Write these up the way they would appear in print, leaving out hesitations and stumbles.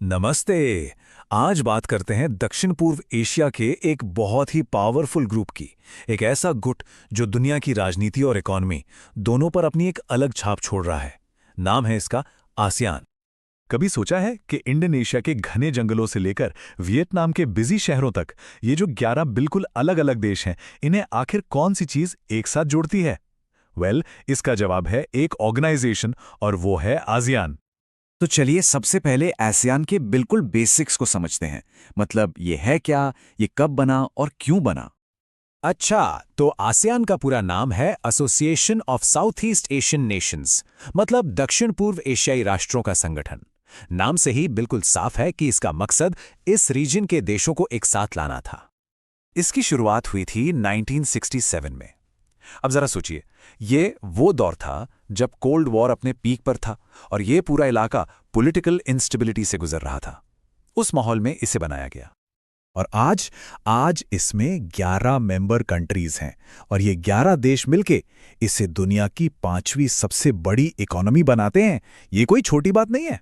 नमस्ते। आज बात करते हैं दक्षिण पूर्व एशिया के एक बहुत ही पावरफुल ग्रुप की। एक ऐसा गुट जो दुनिया की राजनीति और इकोनॉमी दोनों पर अपनी एक अलग छाप छोड़ रहा है। नाम है इसका आसियान। कभी सोचा है कि इंडोनेशिया के घने जंगलों से लेकर वियतनाम के बिजी शहरों तक ये जो 11 बिल्कुल अलग अलग देश हैं, इन्हें आखिर कौन सी चीज एक साथ जोड़ती है? इसका जवाब है एक ऑर्गेनाइजेशन, और वो है आसियान। तो चलिए सबसे पहले आसियान के बिल्कुल बेसिक्स को समझते हैं। मतलब ये है क्या, ये कब बना और क्यों बना। अच्छा, तो आसियान का पूरा नाम है association of south east Asian Nations, मतलब दक्षिण पूर्व एशियाई राष्ट्रों का संगठन। नाम से ही बिल्कुल साफ है कि इसका मकसद इस रीजन के देशों को एक साथ लाना था। इसकी शुरुआत हुई थी 1967 में। अब जरा सोचिए, ये वो दौर था जब कोल्ड वॉर अपने पीक पर था और ये पूरा इलाका पॉलिटिकल इंस्टेबिलिटी से गुजर रहा था। उस माहौल में इसे बनाया गया। और आज इसमें 11 मेंबर कंट्रीज हैं, और ये 11 देश मिलके इसे दुनिया की 5वीं सबसे बड़ी इकोनॉमी बनाते हैं। ये कोई छोटी बात नहीं है।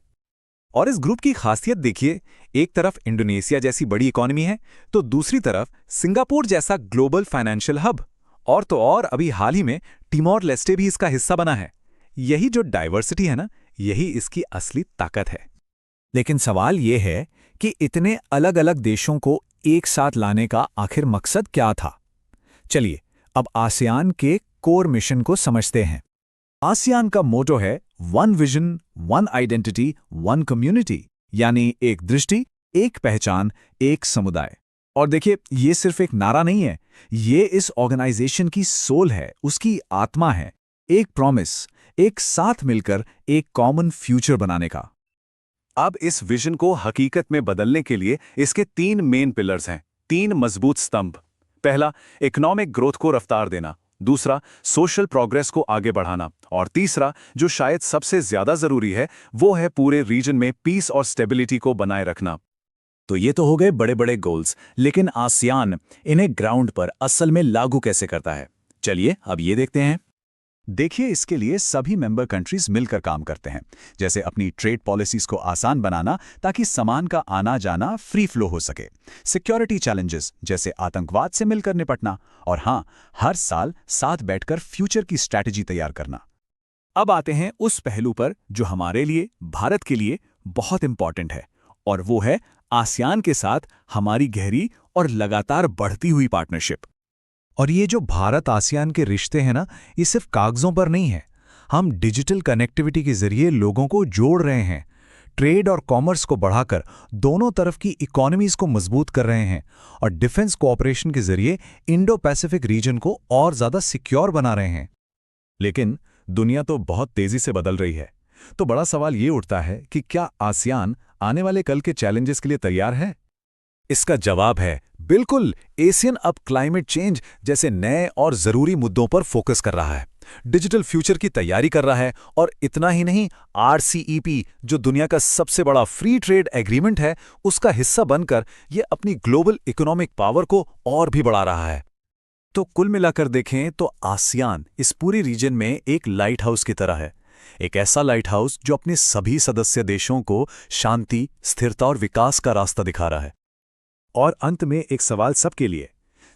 और इस ग्रुप की खासियत देखिए, एक तरफ इंडोनेशिया जैसी बड़ी इकोनॉमी है, तो दूसरी तरफ सिंगापुर जैसा ग्लोबल फाइनेंशियल हब, और तो और अभी हाल ही में टिमोर लेस्टे भी इसका हिस्सा बना है। यही जो डाइवर्सिटी है ना, यही इसकी असली ताकत है। लेकिन सवाल ये है कि इतने अलग अलग देशों को एक साथ लाने का आखिर मकसद क्या था? चलिए अब आसियान के कोर मिशन को समझते हैं। आसियान का मोटो है one vision, one identity, one community, यानी एक दृष्टि, एक पहचान, एक समुदाय। और देखिए, ये सिर्फ एक नारा नहीं है, ये इस ऑर्गेनाइजेशन की सोल है, उसकी आत्मा है। एक प्रॉमिस, एक साथ मिलकर एक कॉमन फ्यूचर बनाने का। अब इस विजन को हकीकत में बदलने के लिए इसके 3 मेन पिलर्स हैं, 3 मजबूत स्तंभ। पहला, इकोनॉमिक ग्रोथ को रफ्तार देना। दूसरा, सोशल प्रोग्रेस को आगे बढ़ाना। और तीसरा, जो शायद सबसे ज्यादा जरूरी है, वो है पूरे रीजन में पीस और स्टेबिलिटी को बनाए रखना। तो ये तो हो गए बड़े बड़े गोल्स, लेकिन आसियान इन्हें ग्राउंड पर असल में लागू कैसे करता है? चलिए अब ये देखते हैं। देखिए, इसके लिए सभी मेंबर कंट्रीज मिलकर काम करते हैं। जैसे अपनी ट्रेड पॉलिसीज को आसान बनाना ताकि सामान का आना जाना फ्री फ्लो हो सके, सिक्योरिटी चैलेंजेस जैसे आतंकवाद से मिलकर निपटना, और हाँ, हर साल साथ बैठकर फ्यूचर की स्ट्रैटेजी तैयार करना। अब आते हैं उस पहलू पर जो हमारे लिए, भारत के लिए बहुत इंपॉर्टेंट है, और वो है आसियान के साथ हमारी गहरी और लगातार बढ़ती हुई पार्टनरशिप। और ये जो भारत आसियान के रिश्ते हैं ना, ये सिर्फ कागजों पर नहीं है। हम डिजिटल कनेक्टिविटी के जरिए लोगों को जोड़ रहे हैं, ट्रेड और कॉमर्स को बढ़ाकर दोनों तरफ की इकोनॉमीज को मजबूत कर रहे हैं, और डिफेंस कोऑपरेशन के जरिए इंडो पैसिफिक रीजन को और ज्यादा सिक्योर बना रहे हैं। लेकिन दुनिया तो बहुत तेजी से बदल रही है, तो बड़ा सवाल ये उठता है कि क्या आसियान आने वाले कल के चैलेंजेस के लिए तैयार है? इसका जवाब है बिल्कुल। एशियन अब क्लाइमेट चेंज जैसे नए और जरूरी मुद्दों पर फोकस कर रहा है, डिजिटल फ्यूचर की तैयारी कर रहा है, और इतना ही नहीं, RCEP जो दुनिया का सबसे बड़ा फ्री ट्रेड एग्रीमेंट है, उसका हिस्सा बनकर यह अपनी ग्लोबल इकोनॉमिक पावर को और भी बढ़ा रहा है। तो कुल मिलाकर देखें तो आसियान इस पूरी रीजन में एक लाइट हाउस की तरह है। एक ऐसा लाइट हाउस जो अपने सभी सदस्य देशों को शांति, स्थिरता और विकास का रास्ता दिखा रहा है। और अंत में एक सवाल सबके लिए,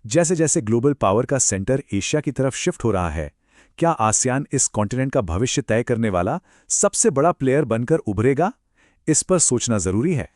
जैसे जैसे ग्लोबल पावर का सेंटर एशिया की तरफ शिफ्ट हो रहा है, क्या आसियान इस कॉन्टिनेंट का भविष्य तय करने वाला सबसे बड़ा प्लेयर बनकर उभरेगा? इस पर सोचना जरूरी है।